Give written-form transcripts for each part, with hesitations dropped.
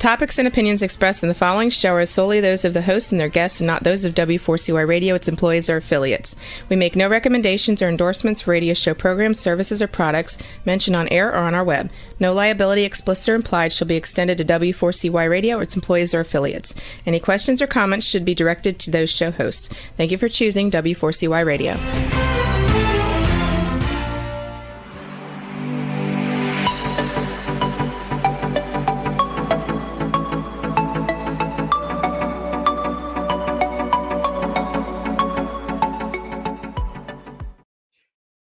topics and opinions expressed in the following show are solely those of the host and their guests and not those of W4CY Radio, its employees, or affiliates. We make no recommendations or endorsements for radio show programs, services, or products mentioned on air or on our web. No liability, explicit or implied, shall be extended to W4CY Radio or its employees or affiliates. Any questions or comments should be directed to those show hosts. Thank you for choosing W4CY Radio.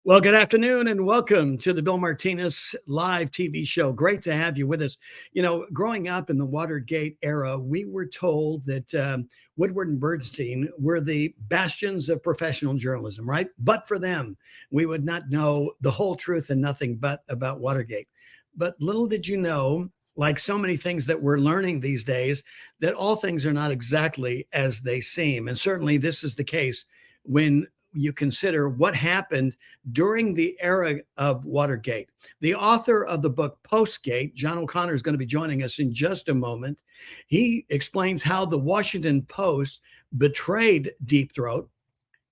Well, good afternoon and welcome to the Bill Martinez live TV show. Great to have you with us. You know, growing up in the Watergate era, we were told that Woodward and Bernstein were the bastions of professional journalism, right? But for them, we would not know the whole truth and nothing but about Watergate. But little did you know, like so many things that we're learning these days, that all things are not exactly as they seem. And certainly this is the case when you consider what happened during the era of Watergate. The author of the book Postgate, John O'Connor, is going to be joining us in just a moment. He explains how the Washington Post betrayed Deep Throat,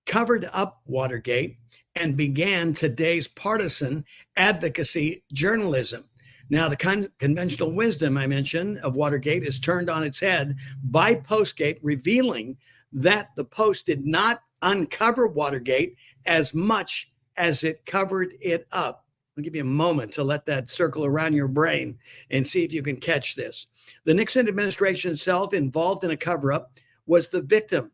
covered up Watergate, and began today's partisan advocacy journalism. Now, the conventional wisdom I mentioned of Watergate is turned on its head by Postgate, revealing that the Post did not uncover Watergate as much as it covered it up. I'll give you a moment to let that circle around your brain and see if you can catch this. The Nixon Administration itself, involved in a cover-up, was the victim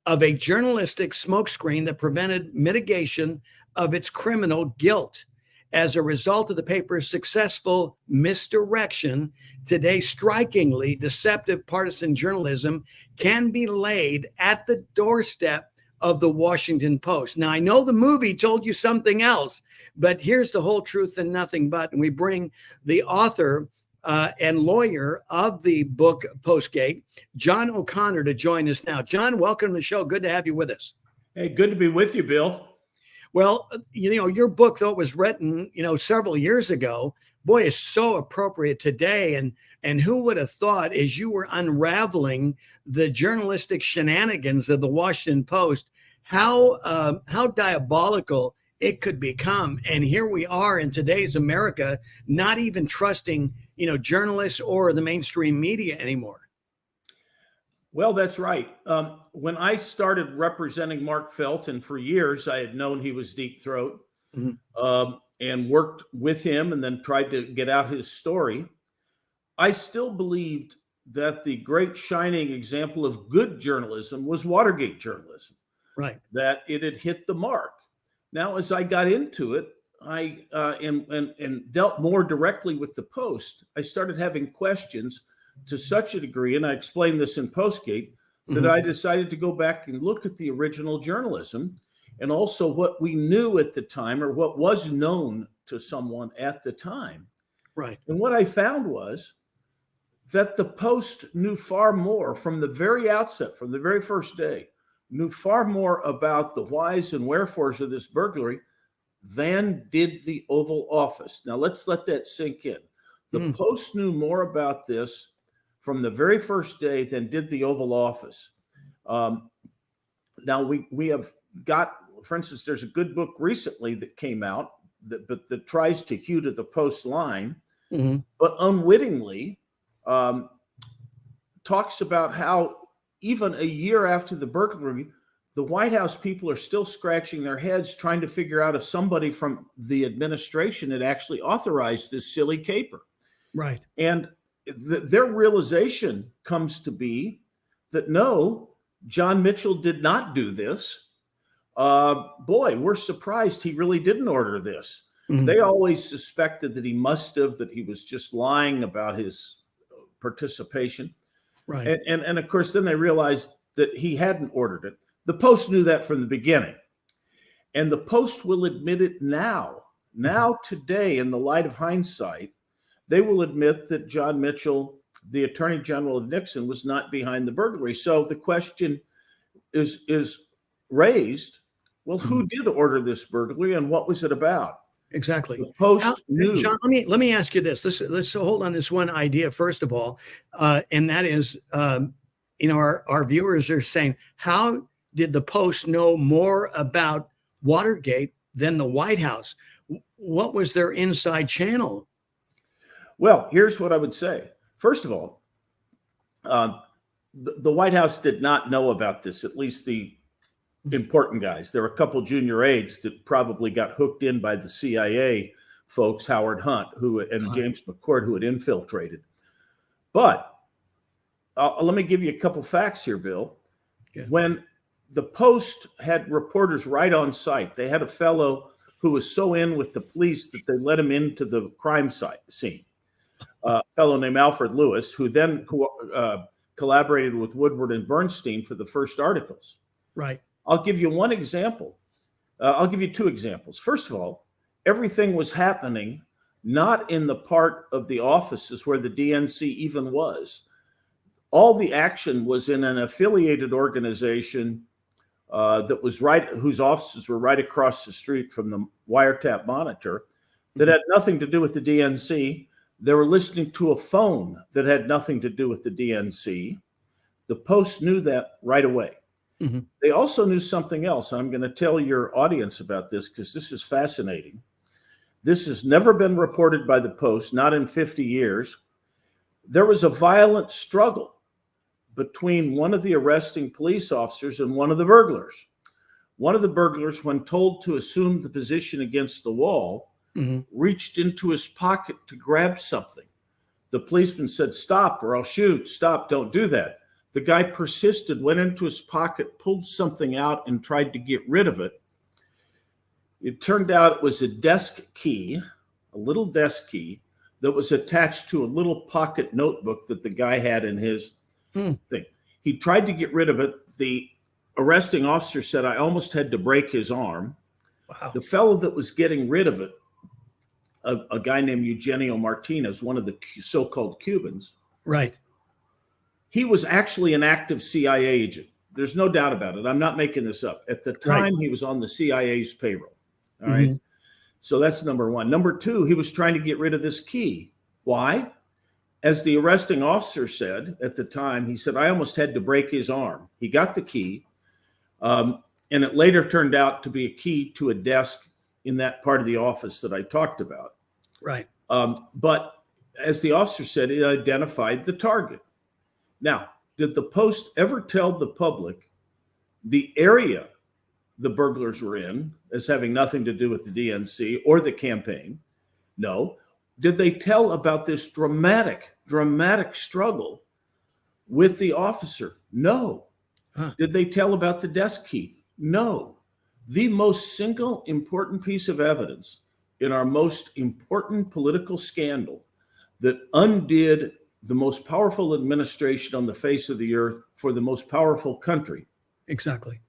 of a journalistic smokescreen that prevented mitigation of its criminal guilt. As a result of the paper's successful misdirection, today's strikingly deceptive partisan journalism can be laid at the doorstep of the Washington Post. Now, I know the movie told you something else, but here's the whole truth and nothing but. And we bring the author and lawyer of the book Postgate, John O'Connor, to join us now. John, welcome to the show. Good to have you with us. Hey, good to be with you, Bill. Well, you know, your book, though it was written, several years ago, boy, is so appropriate today. And who would have thought, as you were unraveling the journalistic shenanigans of the Washington Post, how diabolical it could become. And here we are in today's America, not even trusting, journalists or the mainstream media anymore. Well, that's right. When I started representing Mark Felt, and for years I had known he was Deep Throat, and worked with him and then tried to get out his story, I still believed that the great shining example of good journalism was Watergate journalism. Right. That it had hit the mark. Now, as I got into it, I and dealt more directly with the Post, I started having questions to such a degree, and I explained this in Postgate, that I decided to go back and look at the original journalism and also what we knew at the time, or what was known to someone at the time. Right. And what I found was that the Post knew far more from the very outset, from the very first day, knew far more about the whys and wherefores of this burglary than did the Oval Office. Now, let's let that sink in. The Post knew more about this from the very first day than did the Oval Office. Now, we have got, for instance, there's a good book recently that came out that tries to hew to the Post line, but unwittingly talks about how even a year after the burglary, the White House people are still scratching their heads trying to figure out if somebody from the administration had actually authorized this silly caper. Right. And their realization comes to be that no, John Mitchell did not do this. Boy, we're surprised he really didn't order this. They always suspected that he must have, that he was just lying about his participation. Right. And of course, then they realized that he hadn't ordered it. The Post knew that from the beginning. And the Post will admit it now. Now, today, in the light of hindsight, they will admit that John Mitchell, the Attorney General of Nixon, was not behind the burglary. So the question is raised, well, who did order this burglary and what was it about? Exactly. The Post knew. John, let me ask you this. Let's hold on this one idea first of all, and that is, our viewers are saying, how did the Post know more about Watergate than the White House? What was their inside channel? Well, here's what I would say. First of all, the White House did not know about this, at least the important guys. There were a couple junior aides that probably got hooked in by the CIA folks, Howard Hunt, and James McCord, who had infiltrated. But let me give you a couple facts here, Bill. Okay. When the Post had reporters right on site, they had a fellow who was so in with the police that they let him into the crime scene. A fellow named Alfred Lewis, who then collaborated with Woodward and Bernstein for the first articles. Right. I'll give you one example. I'll give you two examples. First of all, everything was happening not in the part of the offices where the DNC even was. All the action was in an affiliated organization whose offices were right across the street from the wiretap monitor, that had nothing to do with the DNC. They were listening to a phone that had nothing to do with the DNC. The Post knew that right away. Mm-hmm. They also knew something else. I'm going to tell your audience about this because this is fascinating. This has never been reported by the Post, not in 50 years. There was a violent struggle between one of the arresting police officers and one of the burglars. One of the burglars, when told to assume the position against the wall, reached into his pocket to grab something. The policeman said, "Stop or I'll shoot. Stop, don't do that." The guy persisted, went into his pocket, pulled something out and tried to get rid of it. It turned out it was a desk key, a little desk key that was attached to a little pocket notebook that the guy had in his thing. He tried to get rid of it. The arresting officer said, "I almost had to break his arm." Wow. The fellow that was getting rid of it, a guy named Eugenio Martinez, one of the so-called Cubans. Right. He was actually an active CIA agent. There's no doubt about it. I'm not making this up. At the time, He was on the CIA's payroll. All right. So that's number one. Number two, he was trying to get rid of this key. Why? As the arresting officer said at the time, he said, "I almost had to break his arm." He got the key. And it later turned out to be a key to a desk in that part of the office that I talked about. Right. But as the officer said, it identified the target. Now, did the Post ever tell the public the area the burglars were in as having nothing to do with the DNC or the campaign? No. Did they tell about this dramatic struggle with the officer? No. Did they tell about the desk key? No. The most single important piece of evidence in our most important political scandal that undid the most powerful administration on the face of the earth for the most powerful country. Exactly.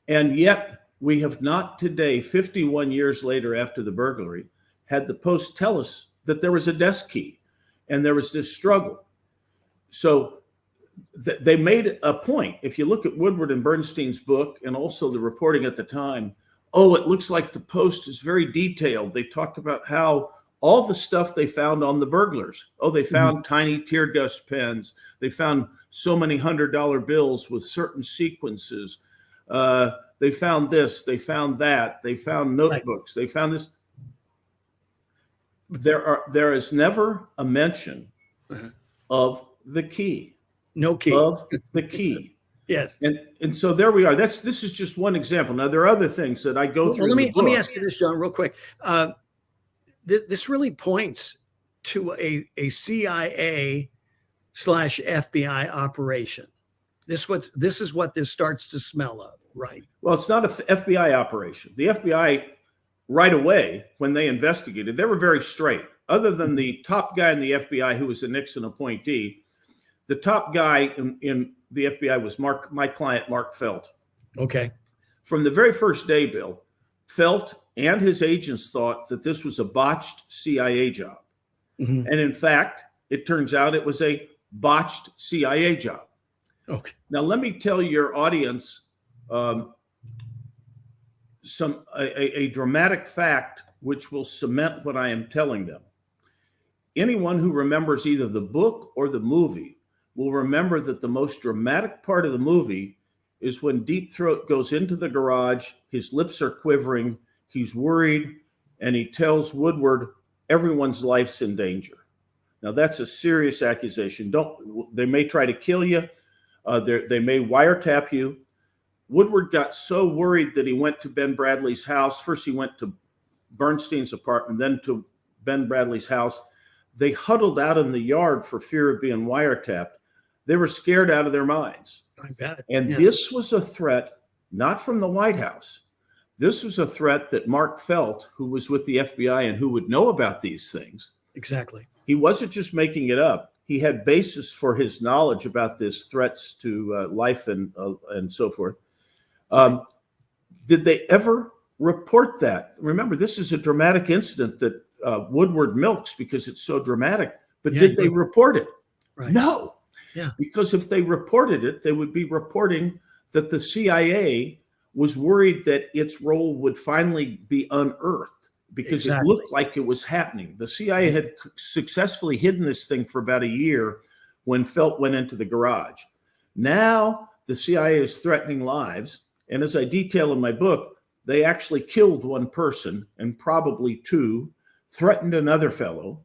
And yet we have not today, 51 years later after the burglary, had the Post tell us that there was a desk key and there was this struggle. So they made a point. If you look at Woodward and Bernstein's book and also the reporting at the time, it looks like the Post is very detailed. They talk about how all the stuff they found on the burglars. They found tiny tear gas pens. They found so many $100 bills with certain sequences. They found this, they found that, they found notebooks, they found this. There is never a mention of the key. No key. Of the key. Yes. And so there we are. This is just one example. Now there are other things that I go through. Let me ask you this, John, real quick. This really points to a CIA/FBI operation. This is what this starts to smell of, right? Well, it's not an FBI operation. The FBI, right away, when they investigated, they were very straight. Other than the top guy in the FBI who was a Nixon appointee, the top guy in the FBI was my client, Mark Felt. Okay. From the very first day, Bill, Felt and his agents thought that this was a botched CIA job. And in fact, it turns out it was a botched CIA job. Okay. Now, let me tell your audience a dramatic fact which will cement what I am telling them. Anyone who remembers either the book or the movie will remember that the most dramatic part of the movie is when Deep Throat goes into the garage, his lips are quivering, he's worried, and he tells Woodward, everyone's life's in danger. Now that's a serious accusation. They may try to kill you. They may wiretap you. Woodward got so worried that he went to Ben Bradley's house. First he went to Bernstein's apartment, then to Ben Bradley's house. They huddled out in the yard for fear of being wiretapped. They were scared out of their minds. I bet. And this was a threat, not from the White House. This was a threat that Mark Felt, who was with the FBI and who would know about these things. Exactly. He wasn't just making it up. He had basis for his knowledge about this threats to life and so forth. Did they ever report that? Remember, this is a dramatic incident that Woodward milks because it's so dramatic. But did they report it? Right. No. Yeah. Because if they reported it, they would be reporting that the CIA was worried that its role would finally be unearthed because it looked like it was happening. The CIA had successfully hidden this thing for about a year when Felt went into the garage. Now the CIA is threatening lives. And as I detail in my book, they actually killed one person and probably two, threatened another fellow.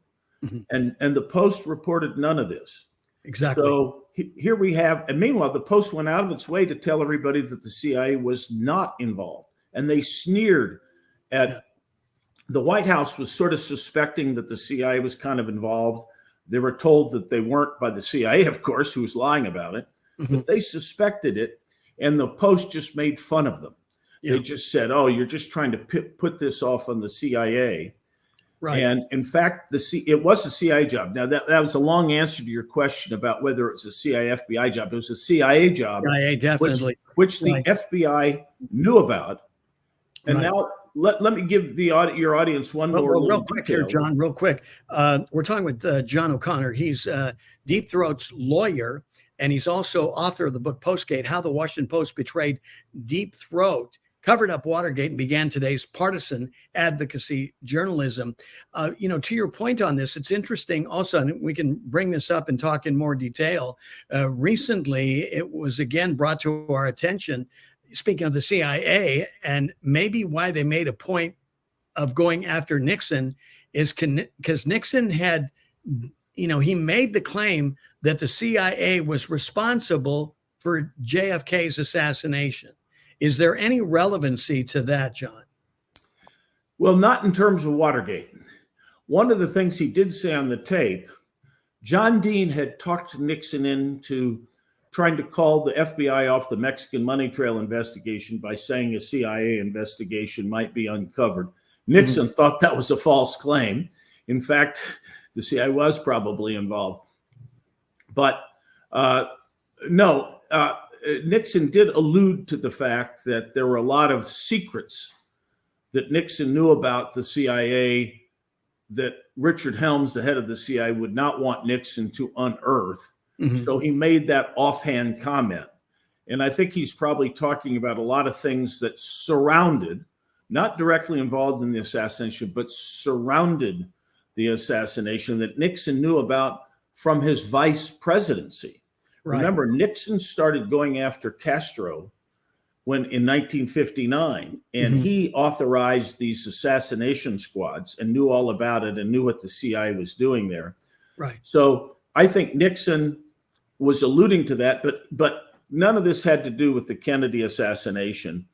And the Post reported none of this. Exactly. So here we have, and meanwhile, the Post went out of its way to tell everybody that the CIA was not involved. And they sneered at the White House was sort of suspecting that the CIA was kind of involved. They were told that they weren't by the CIA, of course, who was lying about it. But they suspected it. And the Post just made fun of them. They just said, oh, you're just trying to put this off on the CIA. Right. And in fact, it was a CIA job. Now, that was a long answer to your question about whether it's a CIA FBI job. It was a CIA job, CIA, definitely. which the FBI knew about. And now let me give your audience one more real quick here, John, real quick. We're talking with John O'Connor. He's Deep Throat's lawyer, and he's also author of the book Postgate, How the Washington Post Betrayed Deep Throat, covered up Watergate, and began today's partisan advocacy journalism. To your point on this, it's interesting also, and we can bring this up and talk in more detail. Recently, it was again brought to our attention, speaking of the CIA, and maybe why they made a point of going after Nixon is because Nixon had, he made the claim that the CIA was responsible for JFK's assassination. Is there any relevancy to that, John? Well, not in terms of Watergate. One of the things he did say on the tape, John Dean had talked Nixon into trying to call the FBI off the Mexican money trail investigation by saying a CIA investigation might be uncovered. Nixon thought that was a false claim. In fact, the CIA was probably involved. But Nixon did allude to the fact that there were a lot of secrets that Nixon knew about the CIA that Richard Helms, the head of the CIA, would not want Nixon to unearth. So he made that offhand comment. And I think he's probably talking about a lot of things that surrounded, not directly involved in the assassination, but surrounded the assassination that Nixon knew about from his vice presidency. Right. Remember, Nixon started going after Castro in 1959, and he authorized these assassination squads and knew all about it and knew what the CIA was doing there. Right. So I think Nixon was alluding to that, but none of this had to do with the Kennedy assassination.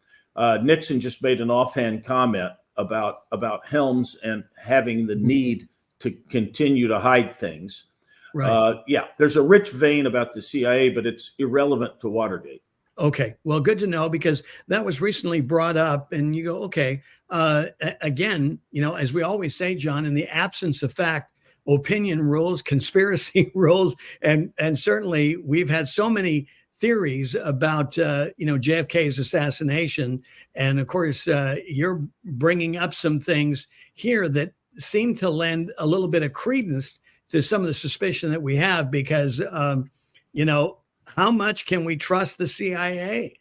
Nixon just made an offhand comment about Helms and having the need to continue to hide things. Right. There's a rich vein about the CIA, but it's irrelevant to Watergate. Okay. Well, good to know, because that was recently brought up and you go, okay, again, as we always say, John, in the absence of fact, opinion rules, conspiracy rules. And certainly we've had so many theories about, JFK's assassination. And of course, you're bringing up some things here that seem to lend a little bit of credence to some of the suspicion that we have, because, how much can we trust the CIA?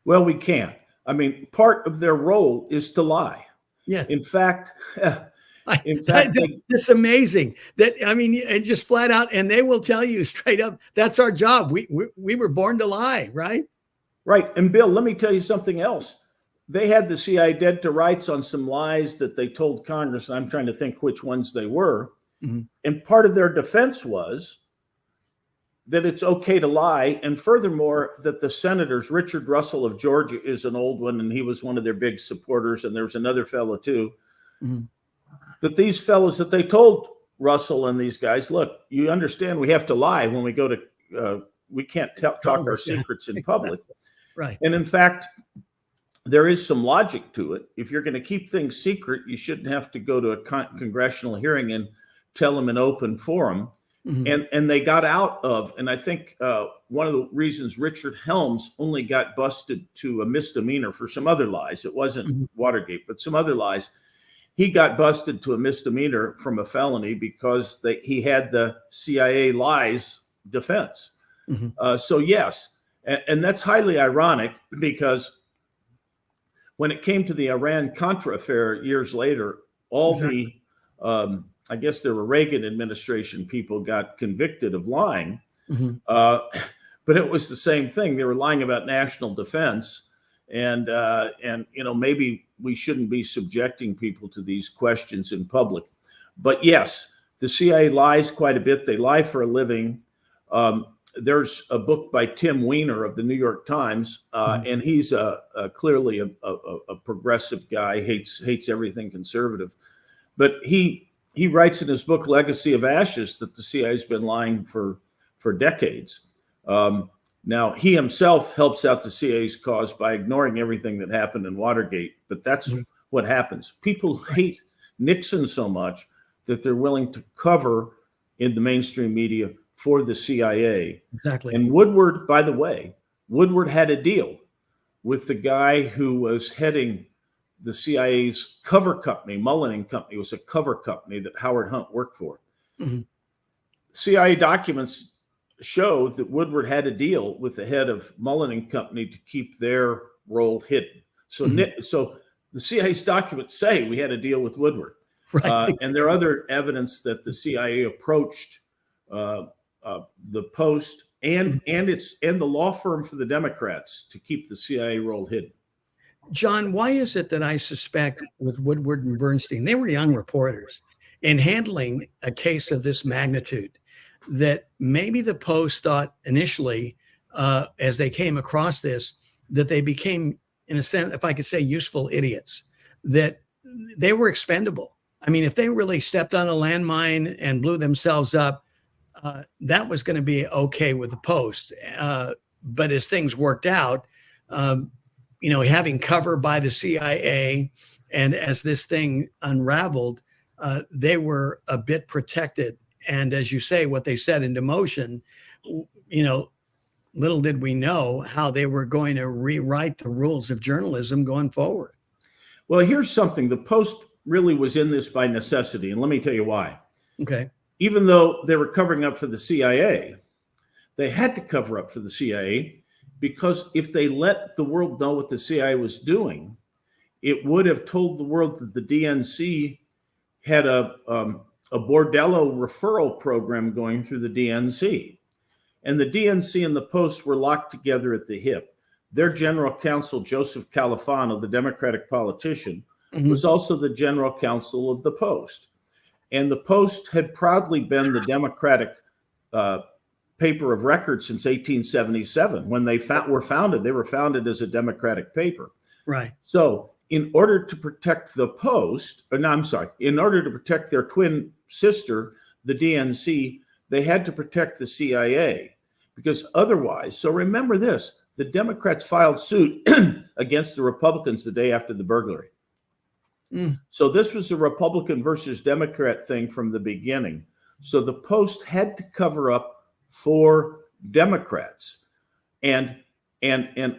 Well, we can't. I mean, part of their role is to lie. Yes. In fact, it's amazing that, I mean, just flat out, and they will tell you straight up, that's our job. We were born to lie, right? Right. And Bill, let me tell you something else. They had the CIA dead to rights on some lies that they told Congress. I'm trying to think which ones they were. Mm-hmm. And part of their defense was that it's okay to lie. And furthermore, that the senators, Richard Russell of Georgia is an old one, and he was one of their big supporters. And there was another fellow too, that these fellows that they told Russell and these guys, look, you understand we have to lie when we go to, we can't talk our secrets in public. Right. And in fact, there is some logic to it. If you're going to keep things secret, you shouldn't have to go to a congressional hearing and tell them in open forum. And they got out of, and I think one of the reasons Richard Helms only got busted to a misdemeanor for some other lies, it wasn't Watergate, but some other lies, he got busted to a misdemeanor from a felony because he had the CIA lies defense. So yes, and that's highly ironic, because when it came to the Iran-Contra affair years later, all the, I guess there were Reagan administration people got convicted of lying, but it was the same thing. They were lying about national defense, and maybe we shouldn't be subjecting people to these questions in public. But yes, the CIA lies quite a bit. They lie for a living. There's a book by Tim Weiner of the New York Times, and he's clearly a progressive guy, hates everything conservative. But he writes in his book, Legacy of Ashes, that the CIA's been lying for decades. Now, he himself helps out the CIA's cause by ignoring everything that happened in Watergate, but that's what happens. People hate Nixon so much that they're willing to cover in the mainstream media for the CIA. Exactly. And Woodward, by the way, Woodward had a deal with the guy who was heading the CIA's cover company. Mullen & Company was a cover company that Howard Hunt worked for. CIA documents show that Woodward had a deal with the head of Mullen & Company to keep their role hidden. So, so the CIA's documents say we had a deal with Woodward. Right. And there are other evidence that the CIA approached the Post and the law firm for the Democrats to keep the CIA role hidden. John, why is it that I suspect with Woodward and Bernstein, they were young reporters, in handling a case of this magnitude, that maybe the Post thought initially, as they came across this, that they became, in a sense, if I could say, useful idiots, that they were expendable. I mean, if they really stepped on a landmine and blew themselves up, that was going to be okay with the Post. But as things worked out, having cover by the CIA, and as this thing unraveled, they were a bit protected. And as you say, what they set into motion, little did we know how they were going to rewrite the rules of journalism going forward. Well, here's something. The Post really was in this by necessity, and let me tell you why. Okay. Even though they were covering up for the CIA, they had to cover up for the CIA, because if they let the world know what the CIA was doing, it would have told the world that the DNC had a bordello referral program going through the DNC. And the DNC and the Post were locked together at the hip. Their general counsel, Joseph Califano, the Democratic politician, was also the general counsel of the Post. And the Post had proudly been the Democratic paper of record since 1877. When they were founded, they were founded as a Democratic paper. Right. So in order to protect the Post, in order to protect their twin sister, the DNC, they had to protect the CIA, because otherwise, so remember this, the Democrats filed suit against the Republicans the day after the burglary. So this was a Republican versus Democrat thing from the beginning. So the Post had to cover up for Democrats. And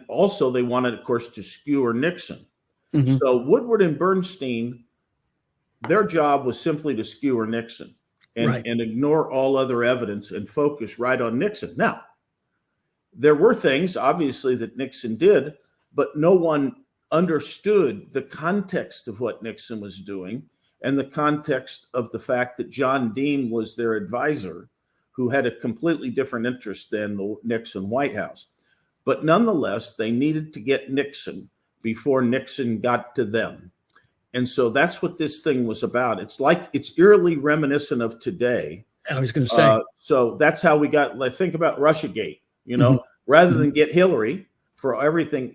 also they wanted, of course, to skewer Nixon. So Woodward and Bernstein, their job was simply to skewer Nixon and ignore all other evidence and focus right on Nixon. Now, there were things, obviously, that Nixon did, but no one understood the context of what Nixon was doing and the context of the fact that John Dean was their advisor, who had a completely different interest than the Nixon White House. But nonetheless, they needed to get Nixon before Nixon got to them. And so that's what this thing was about. It's eerily reminiscent of today. I was going to say. So that's how we got, think about Russiagate, rather than get Hillary for everything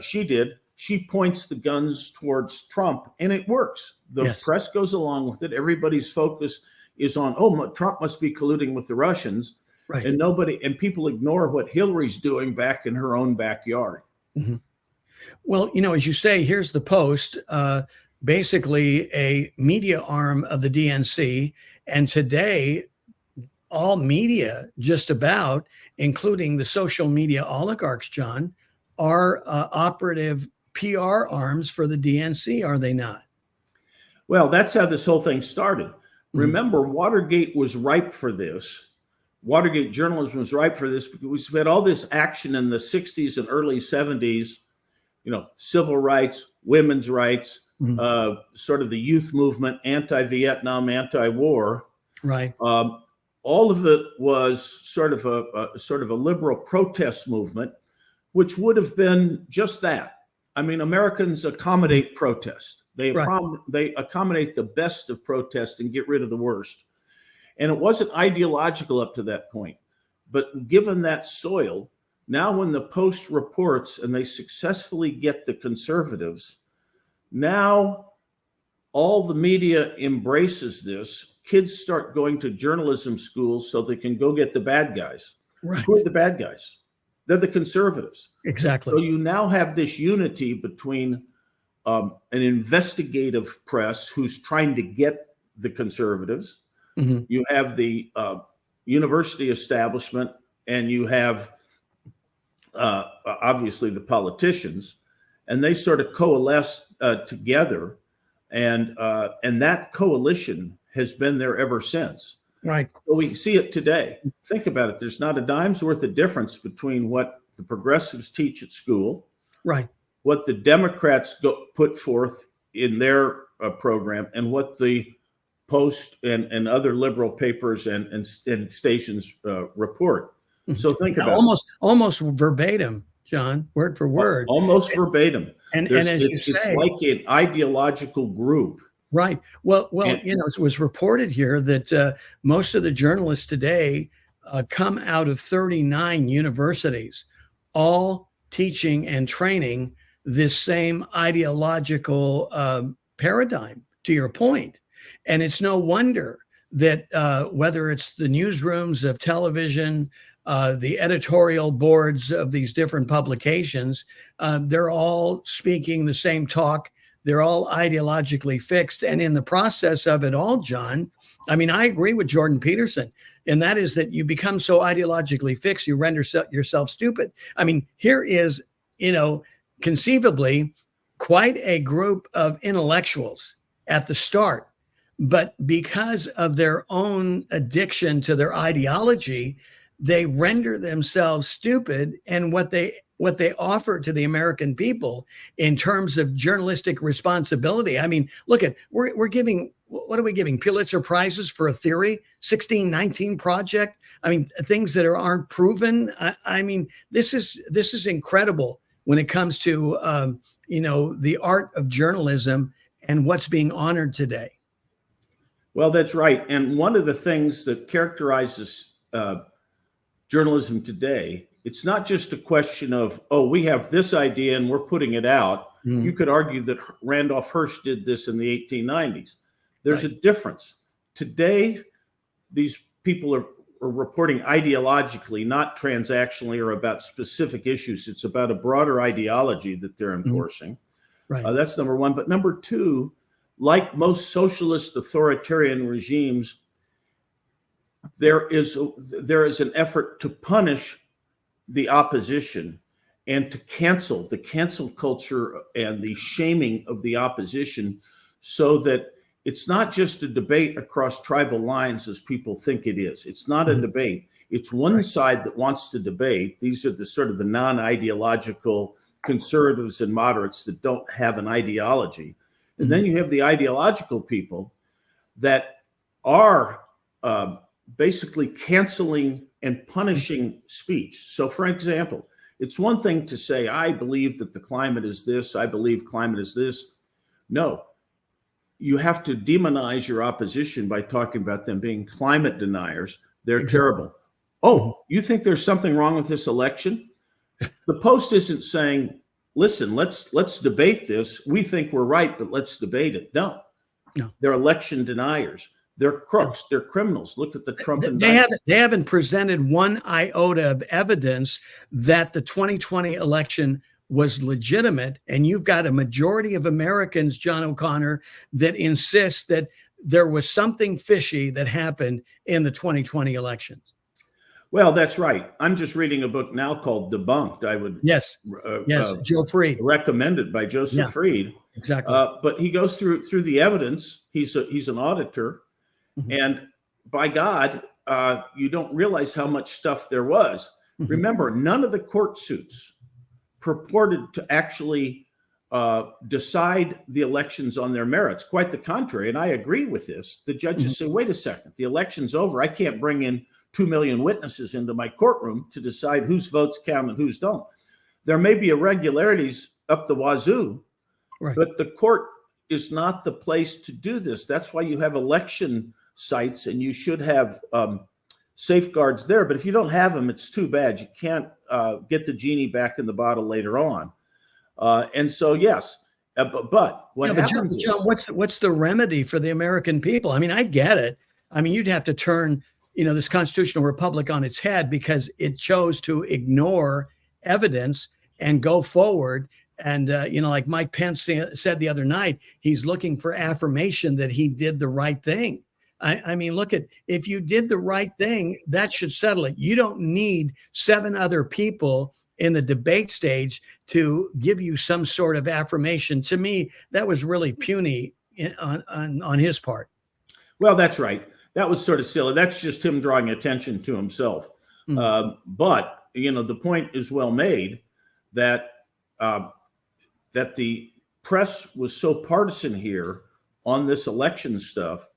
she did, she points the guns towards Trump, and it works. The press goes along with it. Everybody's focus is on, Trump must be colluding with the Russians. Right. And people ignore what Hillary's doing back in her own backyard. Mm-hmm. Well, as you say, here's the Post, basically a media arm of the DNC. And today, all media, just about, including the social media oligarchs, John, are operative PR arms for the DNC, are they not? Well, that's how this whole thing started. Mm-hmm. Remember, Watergate was ripe for this. Watergate journalism was ripe for this because we had all this action in the 60s and early 70s, civil rights, women's rights, sort of the youth movement, anti-Vietnam, anti-war. Right. All of it was sort of a liberal protest movement, which would have been just that. I mean, Americans accommodate protest. They accommodate the best of protest and get rid of the worst. And it wasn't ideological up to that point. But given that soil, now when the Post reports and they successfully get the conservatives, now all the media embraces this. Kids start going to journalism schools so they can go get the bad guys. Right. Who are the bad guys? They're the conservatives. Exactly. So you now have this unity between an investigative press who's trying to get the conservatives. Mm-hmm. You have the university establishment, and you have obviously the politicians, and they sort of coalesce together, and that coalition has been there ever since. Right. So we see it today. Think about it. There's not a dime's worth of difference between what the progressives teach at school, right, what the Democrats put forth in their program, and what the Post and other liberal papers and stations report. So think about almost verbatim, John, word for word. Almost verbatim. And as you say, it's like an ideological group. Right. Well, it was reported here that most of the journalists today come out of 39 universities, all teaching and training this same ideological paradigm, to your point. And it's no wonder that whether it's the newsrooms of television, the editorial boards of these different publications, they're all speaking the same talk. They're all ideologically fixed. And in the process of it all, John, I mean, I agree with Jordan Peterson, and that is that you become so ideologically fixed, you render yourself stupid. I mean, here is, conceivably quite a group of intellectuals at the start, but because of their own addiction to their ideology, they render themselves stupid. And what they offer to the American people in terms of journalistic responsibility. I mean, look at, we're giving, what are we giving? Pulitzer Prizes for a theory, 1619 Project. I mean, things that aren't proven. I mean, this is incredible when it comes to, the art of journalism and what's being honored today. Well, that's right. And one of the things that characterizes journalism today, it's not just a question of, we have this idea and we're putting it out. Mm. You could argue that Randolph Hearst did this in the 1890s. There's a difference. Today, these people are reporting ideologically, not transactionally or about specific issues. It's about a broader ideology that they're enforcing. Right. That's number one. But number two, like most socialist authoritarian regimes, there is an effort to punish the opposition and to cancel the cancel culture and the shaming of the opposition, so that it's not just a debate across tribal lines as people think it is. It's not a debate. It's one side that wants to debate. These are the sort of the non-ideological conservatives and moderates that don't have an ideology. And then you have the ideological people that are basically canceling and punishing speech. So, for example, it's one thing to say, I believe that the climate is this, I believe climate is this. No, you have to demonize your opposition by talking about them being climate deniers. They're terrible. Oh, you think there's something wrong with this election? The Post isn't saying, listen, let's debate this. We think we're right, but let's debate it. No. They're election deniers. They're crooks. They're criminals. Look at the Trump indictment. They haven't presented one iota of evidence that the 2020 election was legitimate. And you've got a majority of Americans, John O'Connor, that insist that there was something fishy that happened in the 2020 elections. Well, that's right. I'm just reading a book now called Debunked. I would Joe Fried, recommended by Joseph Fried. Exactly. But he goes through the evidence. He's an auditor, and by God, you don't realize how much stuff there was. Remember, none of the court suits purported to actually decide the elections on their merits. Quite the contrary, and I agree with this. The judges say, "Wait a second, the election's over. I can't bring in 2 million witnesses into my courtroom to decide whose votes count and whose don't. There may be irregularities up the wazoo, but the court is not the place to do this. That's why you have election sites, and you should have safeguards there. But if you don't have them, it's too bad. You can't get the genie back in the bottle later on. And so, yes, but what happens is, John, what's the remedy for the American people? I mean, I get it. I mean, you'd have to turn this constitutional republic on its head because it chose to ignore evidence and go forward. And, like Mike Pence said the other night, he's looking for affirmation that he did the right thing. I mean, if you did the right thing, that should settle it. You don't need 7 other people in the debate stage to give you some sort of affirmation. To me, that was really puny on his part. Well, that's right. That was sort of silly. That's just him drawing attention to himself. But, the point is well made that the press was so partisan here on this election stuff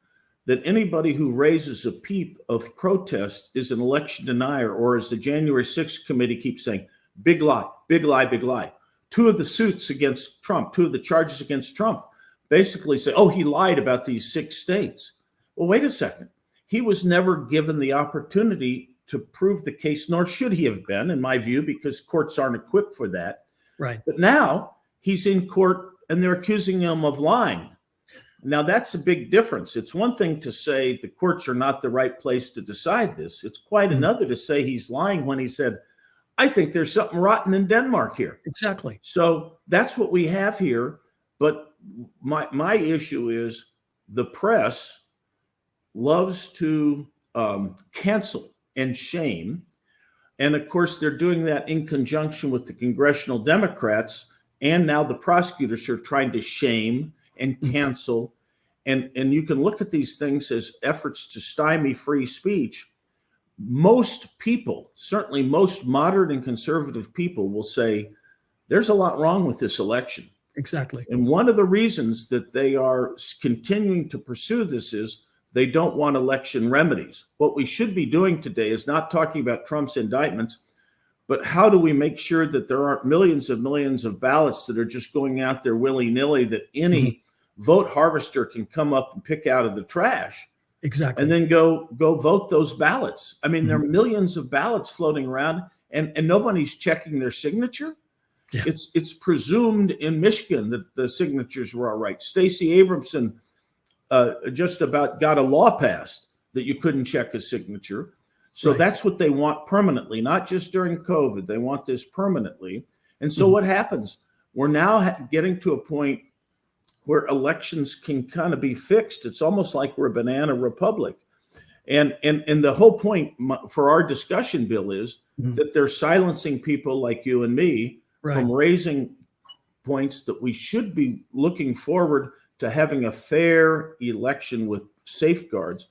that anybody who raises a peep of protest is an election denier, or as the January 6th committee keeps saying, big lie, big lie, big lie. 2 of the suits against Trump, 2 of the charges against Trump basically say, oh, he lied about these 6 states. Well, wait a second. He was never given the opportunity to prove the case, nor should he have been, in my view, because courts aren't equipped for that. Right. But now he's in court and they're accusing him of lying. Now, that's a big difference. It's one thing to say the courts are not the right place to decide this. It's quite another to say he's lying when he said, I think there's something rotten in Denmark here. Exactly. So that's what we have here. But my issue is the press loves to cancel and shame. And of course, they're doing that in conjunction with the congressional Democrats. And now the prosecutors are trying to shame and cancel. And you can look at these things as efforts to stymie free speech. Most people, certainly most moderate and conservative people, will say there's a lot wrong with this election. Exactly. And one of the reasons that they are continuing to pursue this is they don't want election remedies. What we should be doing today is not talking about Trump's indictments, but how do we make sure that there aren't millions of ballots that are just going out there willy-nilly that any vote harvester can come up and pick out of the trash. Exactly. And then go vote those ballots. I mean, there are millions of ballots floating around and nobody's checking their signature. Yeah. It's presumed in Michigan that the signatures were all right. Stacey Abramson just about got a law passed that you couldn't check a signature. So that's what they want permanently, not just during COVID. They want this permanently. And so what happens? We're now getting to a point where elections can kind of be fixed. It's almost like we're a banana republic. And the whole point for our discussion, Bill, is that they're silencing people like you and me from raising points that we should be looking forward to having a fair election with safeguards.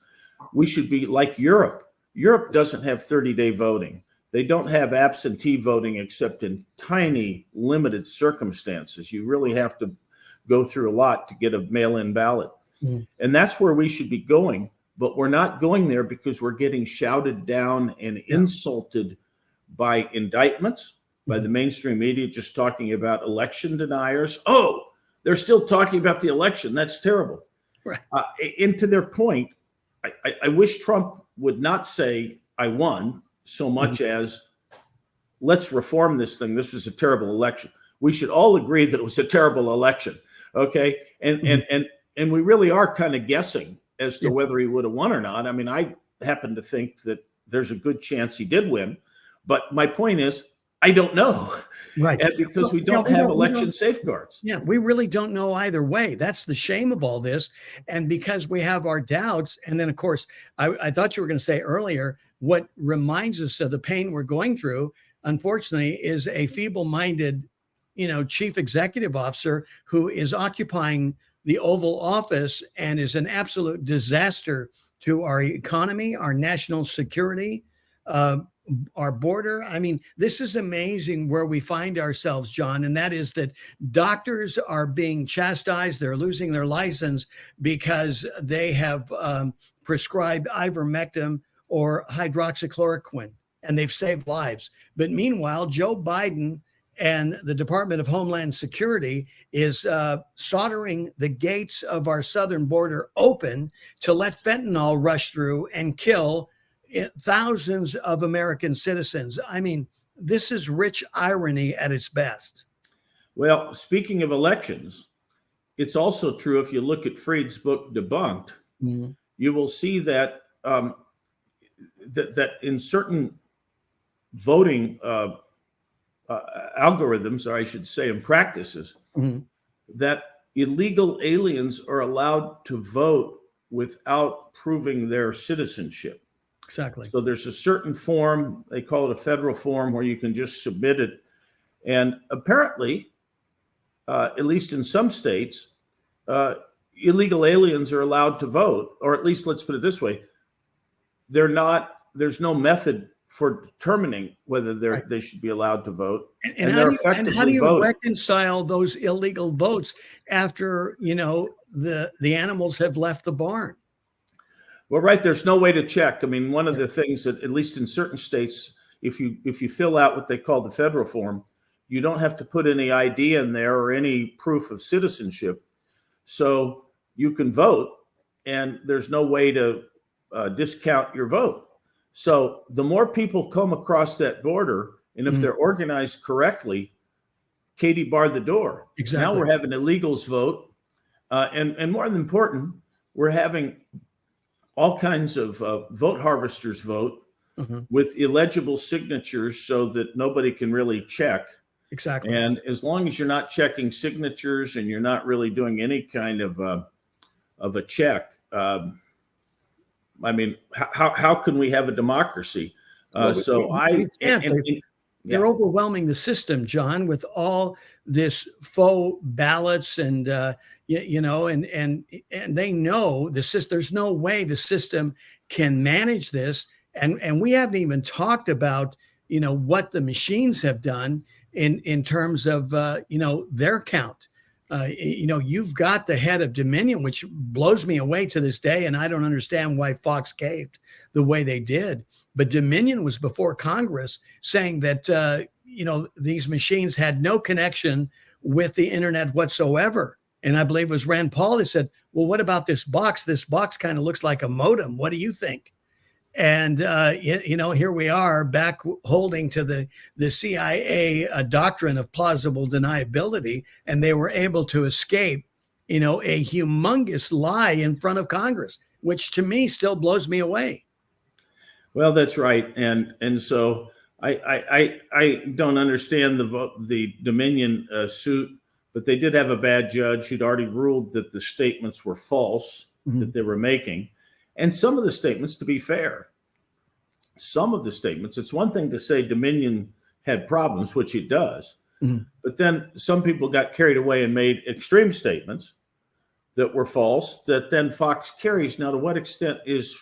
We should be like Europe. Europe doesn't have 30-day voting. They don't have absentee voting except in tiny, limited circumstances. You really have to go through a lot to get a mail-in ballot. And that's where we should be going. But we're not going there because we're getting shouted down and insulted by indictments, by the mainstream media, just talking about election deniers. Oh, they're still talking about the election. That's terrible. Right. And to their point, I wish Trump would not say, I won, so much as let's reform this thing. This was a terrible election. We should all agree that it was a terrible election. Okay. And we really are kind of guessing as to whether he would have won or not. I mean, I happen to think that there's a good chance he did win. But my point is, I don't know. Right. And because we don't have election safeguards. Yeah, we really don't know either way. That's the shame of all this. And because we have our doubts, and then, of course, I thought you were going to say earlier, what reminds us of the pain we're going through, unfortunately, is a feeble-minded, chief executive officer who is occupying the Oval Office and is an absolute disaster to our economy, our national security, our border. I mean, this is amazing where we find ourselves, John, and that is that doctors are being chastised. They're losing their license because they have prescribed ivermectin or hydroxychloroquine, and they've saved lives. But meanwhile, Joe Biden and the Department of Homeland Security is soldering the gates of our southern border open to let fentanyl rush through and kill thousands of American citizens. I mean, this is rich irony at its best. Well, speaking of elections, it's also true if you look at Fried's book, Debunked, you will see that that in certain voting algorithms, or I should say in practices, that illegal aliens are allowed to vote without proving their citizenship. Exactly. So there's a certain form, they call it a federal form, where you can just submit it. And apparently, at least in some states, illegal aliens are allowed to vote, or at least let's put it this way, there's no method for determining whether they should be allowed to vote. And how do you reconcile those illegal votes after, the animals have left the barn? Well, right. There's no way to check. I mean, one of the things that, at least in certain states, if you fill out what they call the federal form, you don't have to put any ID in there or any proof of citizenship. So you can vote, and there's no way to discount your vote. So the more people come across that border, and if they're organized correctly, Katie barred the door. Exactly. Now we're having illegals vote. And more than important, we're having all kinds of vote harvesters vote with illegible signatures so that nobody can really check. Exactly. And as long as you're not checking signatures and you're not really doing any kind of a check, I mean, how can we have a democracy? They're overwhelming the system, John, with all this faux ballots and and they know the system. There's no way the system can manage this, and we haven't even talked about what the machines have done in terms of their count. You've got the head of Dominion, which blows me away to this day, and I don't understand why Fox caved the way they did. But Dominion was before Congress saying that, these machines had no connection with the internet whatsoever. And I believe it was Rand Paul that said, well, what about this box? This box kind of looks like a modem. What do you think? And, here we are back holding to the CIA doctrine of plausible deniability. And they were able to escape, a humongous lie in front of Congress, which to me still blows me away. Well, that's right. And so I don't understand the Dominion suit, but they did have a bad judge who'd already ruled that the statements were false that they were making. And some of the statements, to be fair, it's one thing to say Dominion had problems, which it does, but then some people got carried away and made extreme statements that were false that then Fox carries. Now, to what extent is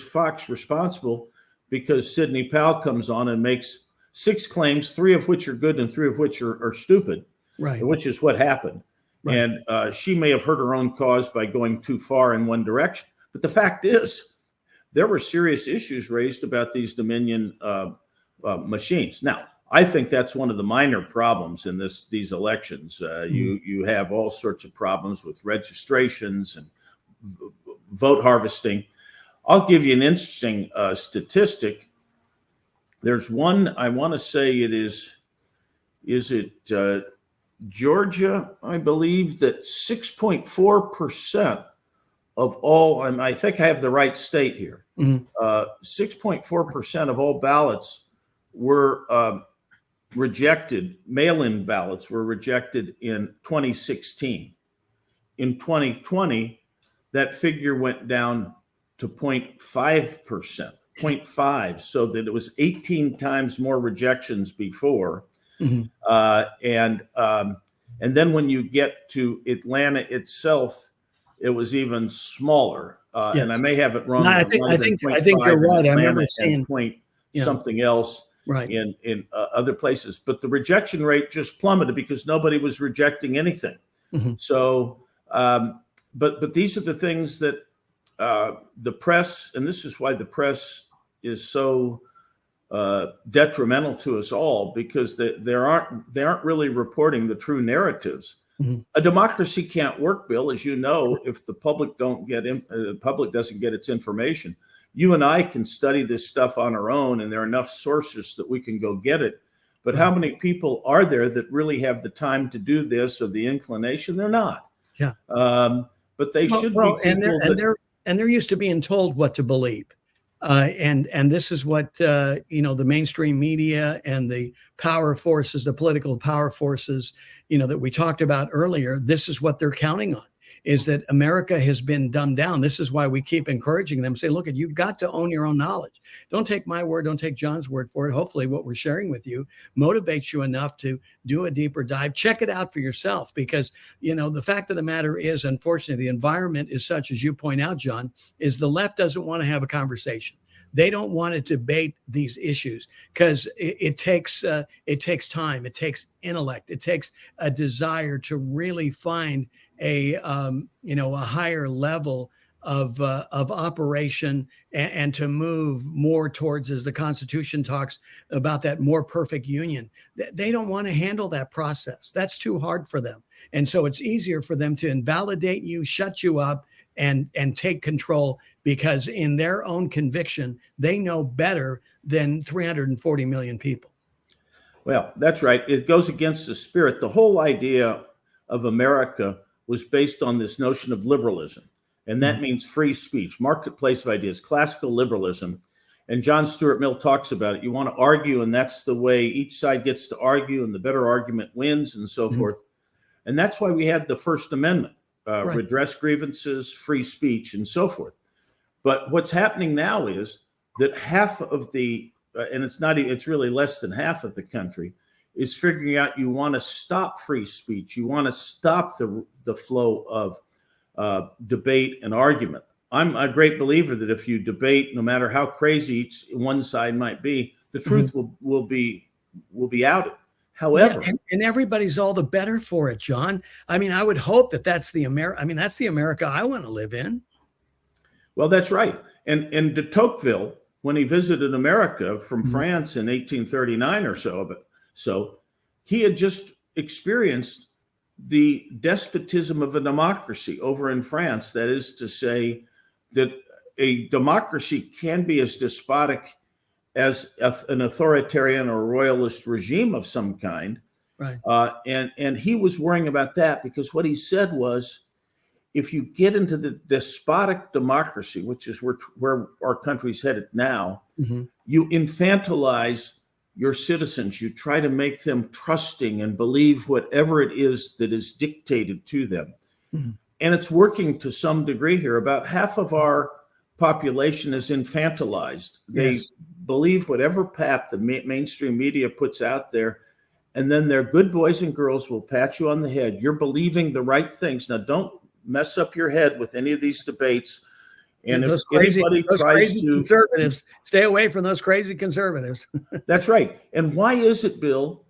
Fox responsible because Sidney Powell comes on and makes 6 claims, 3 of which are good and 3 of which are stupid, Right. which is what happened. Right. And she may have hurt her own cause by going too far in one direction. But the fact is, there were serious issues raised about these Dominion machines. Now, I think that's one of the minor problems in these elections. You have all sorts of problems with registrations and vote harvesting. I'll give you an interesting statistic. There's one, I want to say it is it Georgia, I believe, that 6.4% of all, and I think I have the right state here, 6.4% of all ballots were rejected, mail-in ballots were rejected in 2016. In 2020, that figure went down to 0.5%, 0.5, so that it was 18 times more rejections before. And then when you get to Atlanta itself, it was even smaller. Yes. And I may have it wrong. No, I think you're right. I remember saying something else in other places, but the rejection rate just plummeted because nobody was rejecting anything. So, but these are the things that the press, and this is why the press is so detrimental to us all, because they aren't really reporting the true narratives. A democracy can't work, Bill, as you know, if the public doesn't get its information. You and I can study this stuff on our own, and there are enough sources that we can go get it. But how many people are there that really have the time to do this or the inclination? They're not. Yeah. But they should be. And they're used to being told what to believe. And this is what, the mainstream media and the power forces, the political power forces, that we talked about earlier, this is what they're counting on, is that America has been dumbed down. This is why we keep encouraging them, say, look, you've got to own your own knowledge. Don't take my word. Don't take John's word for it. Hopefully what we're sharing with you motivates you enough to do a deeper dive. Check it out for yourself, because, the fact of the matter is, unfortunately, the environment is such, as you point out, John, is the left doesn't want to have a conversation. They don't want to debate these issues because it takes time, it takes intellect, it takes a desire to really find a higher level of operation and to move more towards, as the Constitution talks about, that more perfect union. They don't want to handle that process. That's too hard for them, and so it's easier for them to invalidate you, shut you up, and take control, because in their own conviction, they know better than 340 million people. Well, that's right. It goes against the spirit. The whole idea of America was based on this notion of liberalism, and that means free speech, marketplace of ideas, classical liberalism. And John Stuart Mill talks about it. You want to argue, and that's the way each side gets to argue, and the better argument wins, and so forth. And that's why we had the First Amendment. Redress grievances, free speech, and so forth. But what's happening now is that half of the, and it's really less than half of the country, is figuring out you want to stop free speech. You want to stop the flow of debate and argument. I'm a great believer that if you debate, no matter how crazy one side might be, the truth will be outed. However, and everybody's all the better for it, John. I mean, I would hope that's the America I want to live in. Well, that's right. And de Tocqueville, when he visited America from France in 1839 or so, he had just experienced the despotism of a democracy over in France. That is to say, that a democracy can be as despotic as an authoritarian or royalist regime of some kind. Right. And he was worrying about that, because what he said was, if you get into the despotic democracy, which is where our country's headed now, you infantilize your citizens. You try to make them trusting and believe whatever it is that is dictated to them. And it's working to some degree here. About half of our population is infantilized. They believe whatever pap the mainstream media puts out there, and then their good boys and girls will pat you on the head. You're believing the right things. Now, don't mess up your head with any of these debates. And those if crazy, anybody those tries crazy to, conservatives, stay away from those crazy conservatives. that's right. And why is it, Bill,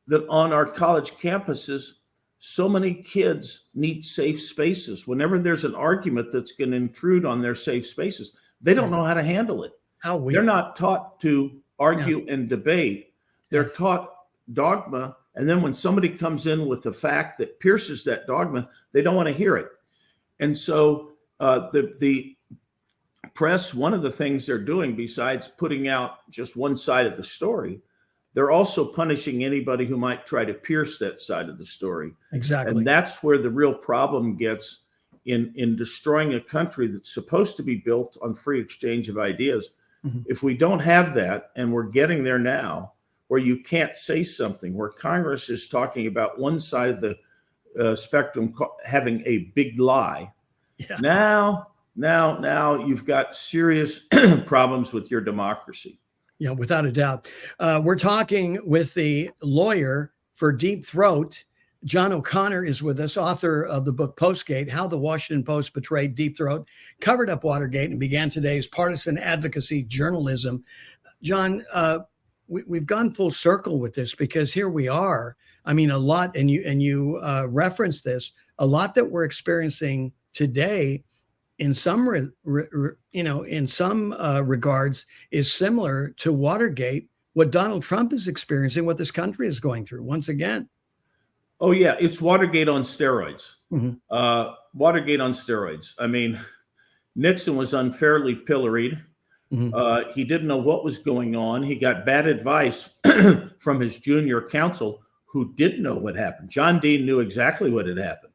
that on our college campuses, so many kids need safe spaces? Whenever there's an argument that's going to intrude on their safe spaces, they don't know how to handle it. How weird. They're not taught to argue and debate. They're Yes. taught dogma. And then when somebody comes in with a fact that pierces that dogma, they don't want to hear it. And so the press, one of the things they're doing besides putting out just one side of the story, they're also punishing anybody who might try to pierce that side of the story. Exactly. And that's where the real problem gets in destroying a country that's supposed to be built on free exchange of ideas. Mhm. If we don't have that, and we're getting there now, where you can't say something, where Congress is talking about one side of the spectrum having a big lie, now you've got serious problems with your democracy. Yeah, without a doubt. We're talking with the lawyer for Deep Throat. John O'Connor is with us, author of the book Postgate, How the Washington Post Betrayed Deep Throat, Covered Up Watergate, and began today's partisan advocacy journalism. John, we've gone full circle with this because here we are. I mean, a lot, and you referenced this, a lot that we're experiencing today in some, regards is similar to Watergate, what Donald Trump is experiencing, what this country is going through once again. Oh, yeah. It's Watergate on steroids. Mm-hmm. Watergate on steroids. I mean, Nixon was unfairly pilloried. Mm-hmm. He didn't know what was going on. He got bad advice from his junior counsel who didn't know what happened. John Dean knew exactly what had happened.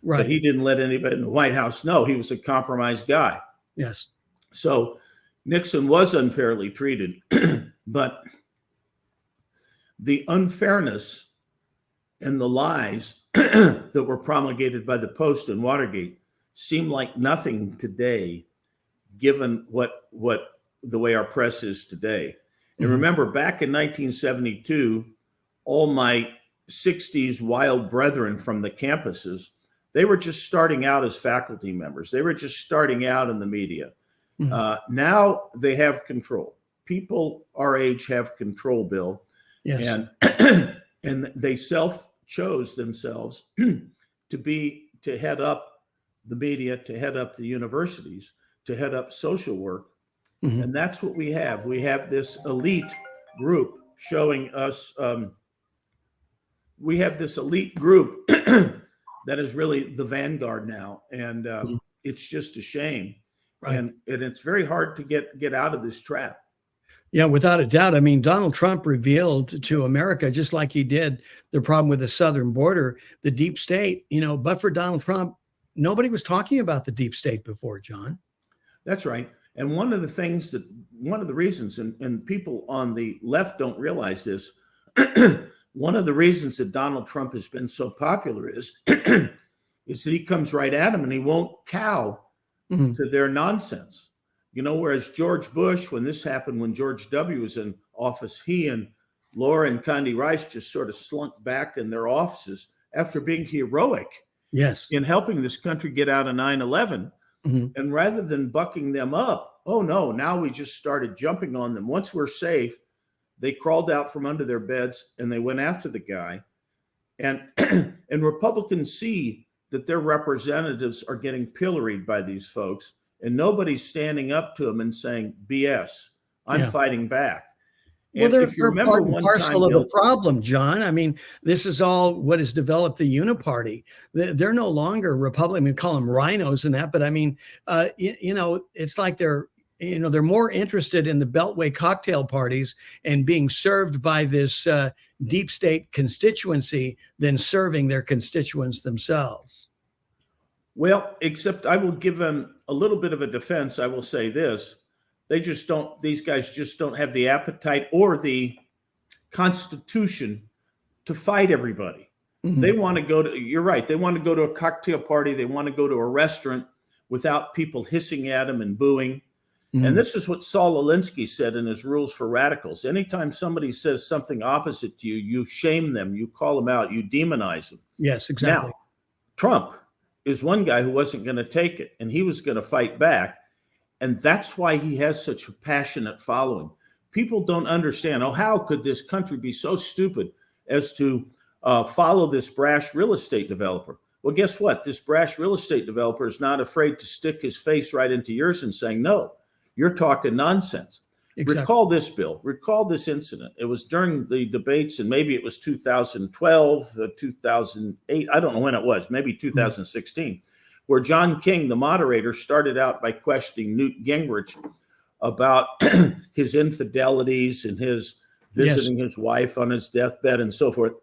Right. But he didn't let anybody in the White House know. He was a compromised guy. Yes. So Nixon was unfairly treated. But the unfairness and the lies that were promulgated by the Post and Watergate seem like nothing today, given what the way our press is today. And remember, back in 1972, all my 60s wild brethren from the campuses, they were just starting out as faculty members. They were just starting out in the media. Now they have control. People our age have control, Bill. Yes. And they chose themselves to head up the media, to head up the universities, to head up social work. And that's what we have. We have this elite group showing us, we have this elite group that is really the vanguard now. And it's just a shame. Right. And it's very hard to get out of this trap. Yeah, without a doubt. I mean, Donald Trump revealed to America, just like he did the problem with the southern border, the deep state, but for Donald Trump, nobody was talking about the deep state before, John. That's right. And one of the reasons, and people on the left don't realize this, one of the reasons that Donald Trump has been so popular is that he comes right at them and he won't cow to their nonsense. Whereas George Bush, when this happened, when George W. was in office, he and Laura and Condi Rice just sort of slunk back in their offices after being heroic in helping this country get out of 9/11. And rather than bucking them up, oh no, now we just started jumping on them. Once we're safe, they crawled out from under their beds and they went after the guy. And Republicans see that their representatives are getting pilloried by these folks. And nobody's standing up to them and saying, BS, I'm fighting back. Well, they're part and parcel of the problem, John. I mean, this is all what has developed the uniparty. They're no longer Republican. We call them rhinos and that, but I mean, it's like they're more interested in the Beltway cocktail parties and being served by this deep state constituency than serving their constituents themselves. Well, except I will give them a little bit of a defense. I will say this. These guys just don't have the appetite or the constitution to fight everybody. They want to you're right. They want to go to a cocktail party. They want to go to a restaurant without people hissing at them and booing. And this is what Saul Alinsky said in his Rules for Radicals. Anytime somebody says something opposite to you, you shame them, you call them out, you demonize them. Yes, exactly. Now, Trump is one guy who wasn't going to take it, and he was going to fight back. And that's why he has such a passionate following. People don't understand, how could this country be so stupid as to follow this brash real estate developer? Well, guess what? This brash real estate developer is not afraid to stick his face right into yours and saying, no, you're talking nonsense. Exactly. Recall this, Bill. Recall this incident. It was during the debates, and maybe it was 2012, 2008. I don't know when it was, maybe 2016, where John King, the moderator, started out by questioning Newt Gingrich about his infidelities and his visiting his wife on his deathbed and so forth.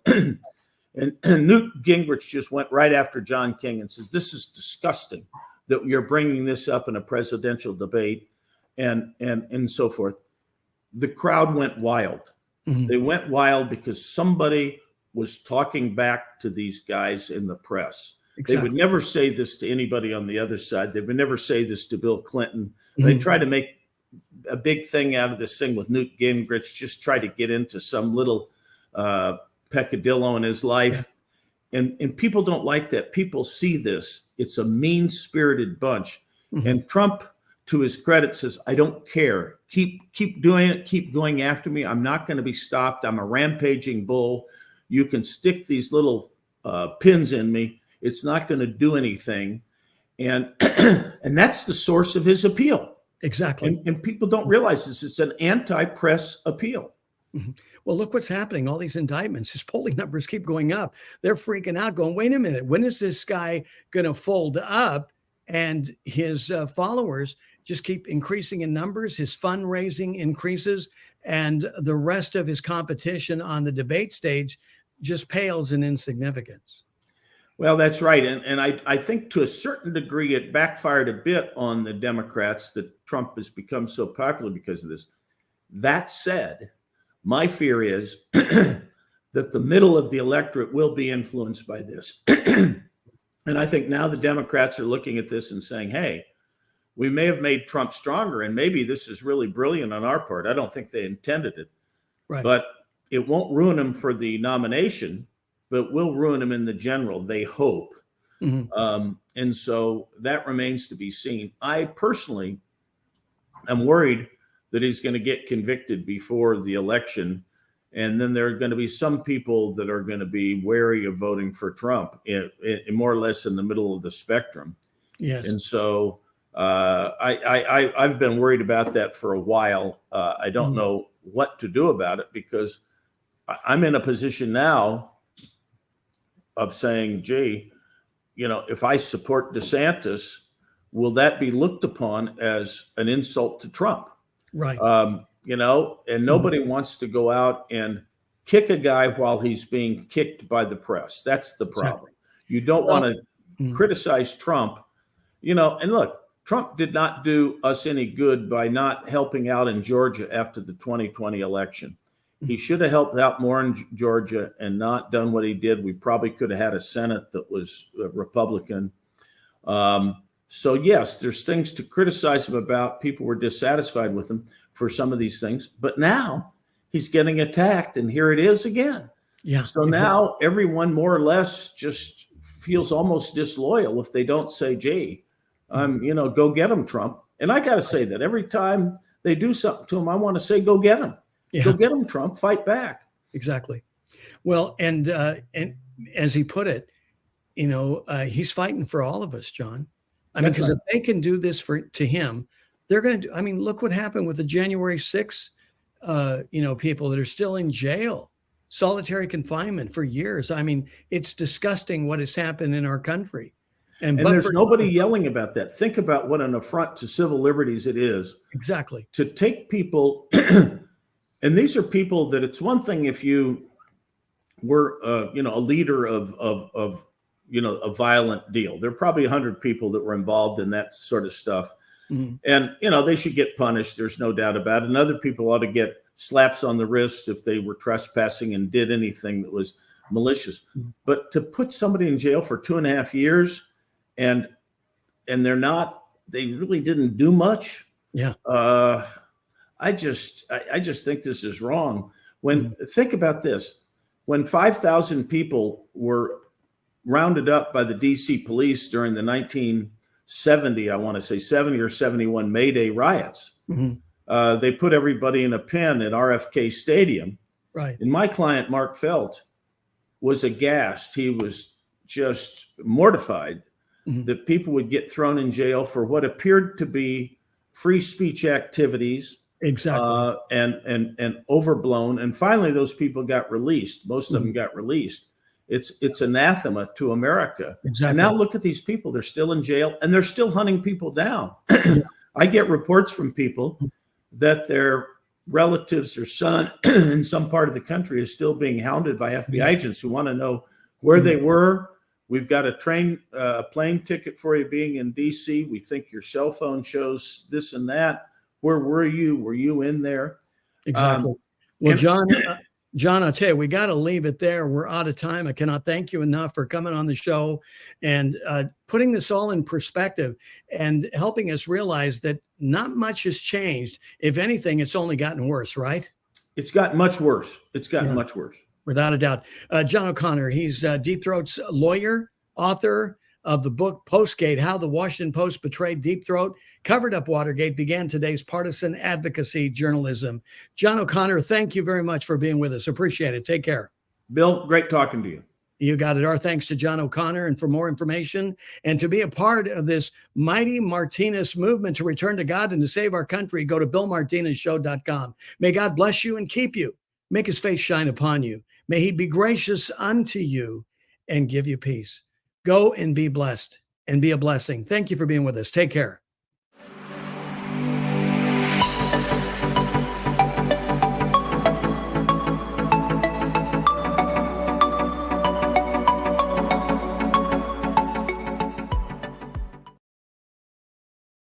And Newt Gingrich just went right after John King and says, this is disgusting that you're bringing this up in a presidential debate and so forth. The crowd went wild. They went wild because somebody was talking back to these guys in the press. Exactly. They would never say this to anybody on the other side. They would never say this to Bill Clinton. They try to make a big thing out of this thing with Newt Gingrich, just try to get into some little peccadillo in his life. And people don't like that. People see this. It's a mean-spirited bunch. And Trump, to his credit, says, I don't care. Keep doing it. Keep going after me. I'm not going to be stopped. I'm a rampaging bull. You can stick these little pins in me. It's not going to do anything. And and that's the source of his appeal. Exactly. And people don't realize this. It's an anti-press appeal. Well, look what's happening. All these indictments, his polling numbers keep going up. They're freaking out, going, wait a minute, when is this guy going to fold up? And his followers just keep increasing in numbers. His fundraising increases, and the rest of his competition on the debate stage just pales in insignificance. Well, that's right. And I think to a certain degree, it backfired a bit on the Democrats that Trump has become so popular because of this. That said, my fear is that the middle of the electorate will be influenced by this. And I think now the Democrats are looking at this and saying, hey, we may have made Trump stronger, and maybe this is really brilliant on our part. I don't think they intended it. Right. But it won't ruin him for the nomination, but will ruin him in the general, they hope. And so that remains to be seen. I personally am worried that he's going to get convicted before the election. And then there are going to be some people that are going to be wary of voting for Trump, more or less in the middle of the spectrum. Yes. And so I've been worried about that for a while. I don't know what to do about it, because I'm in a position now of saying, gee, if I support DeSantis, will that be looked upon as an insult to Trump? Right. And nobody wants to go out and kick a guy while he's being kicked by the press. That's the problem. You don't want to criticize Trump, and look, Trump did not do us any good by not helping out in Georgia after the 2020 election. He should have helped out more in Georgia and not done what he did. We probably could have had a Senate that was Republican. So yes, there's things to criticize him about. People were dissatisfied with him for some of these things, but now he's getting attacked, and here it is again. Yeah. So now everyone more or less just feels almost disloyal if they don't say, gee, go get him, Trump. And I got to say that every time they do something to him, I want to say, go get him. Yeah. Go get him, Trump. Fight back. Exactly. Well, and as he put it, he's fighting for all of us, John. I mean, because if they can do this to him, they're going to do. I mean, look what happened with the January 6th, people that are still in jail, solitary confinement for years. I mean, it's disgusting what has happened in our country. And there's nobody yelling about that. Think about what an affront to civil liberties it is. Exactly. To take people, and these are people that it's one thing if you were, a leader of a violent deal. There are probably 100 people that were involved in that sort of stuff. And, they should get punished. There's no doubt about it. And other people ought to get slaps on the wrist if they were trespassing and did anything that was malicious. But to put somebody in jail for 2.5 years and they really didn't do much. Yeah. I just think this is wrong. Think about this, when 5,000 people were rounded up by the DC police during the 70 or 71 May Day riots. They put everybody in a pen at RFK Stadium. Right. And my client, Mark Felt, was aghast. He was just mortified that people would get thrown in jail for what appeared to be free speech activities. Exactly. And overblown. And finally, those people got released. Most of them got released. It's anathema to America. Exactly. And now look at these people. They're still in jail and they're still hunting people down. I get reports from people that their relatives or son in some part of the country is still being hounded by FBI agents who want to know where they were. We've got a plane ticket for you being in DC. We think your cell phone shows this and that. Where were you? Were you in there? Exactly. Well, John, I'll tell you, we got to leave it there. We're out of time. I cannot thank you enough for coming on the show and putting this all in perspective and helping us realize that not much has changed. If anything, it's only gotten worse, right? It's gotten much worse. It's gotten much worse. Without a doubt. John O'Connor, he's Deep Throat's lawyer, author of the book Postgate, How the Washington Post Betrayed Deep Throat. Covered Up Watergate began today's partisan advocacy journalism. John O'Connor, thank you very much for being with us. Appreciate it. Take care. Bill, great talking to you. You got it. Our thanks to John O'Connor. And for more information and to be a part of this mighty Martinez movement to return to God and to save our country, go to BillMartinezShow.com. May God bless you and keep you. Make his face shine upon you. May he be gracious unto you and give you peace. Go and be blessed and be a blessing. Thank you for being with us. Take care.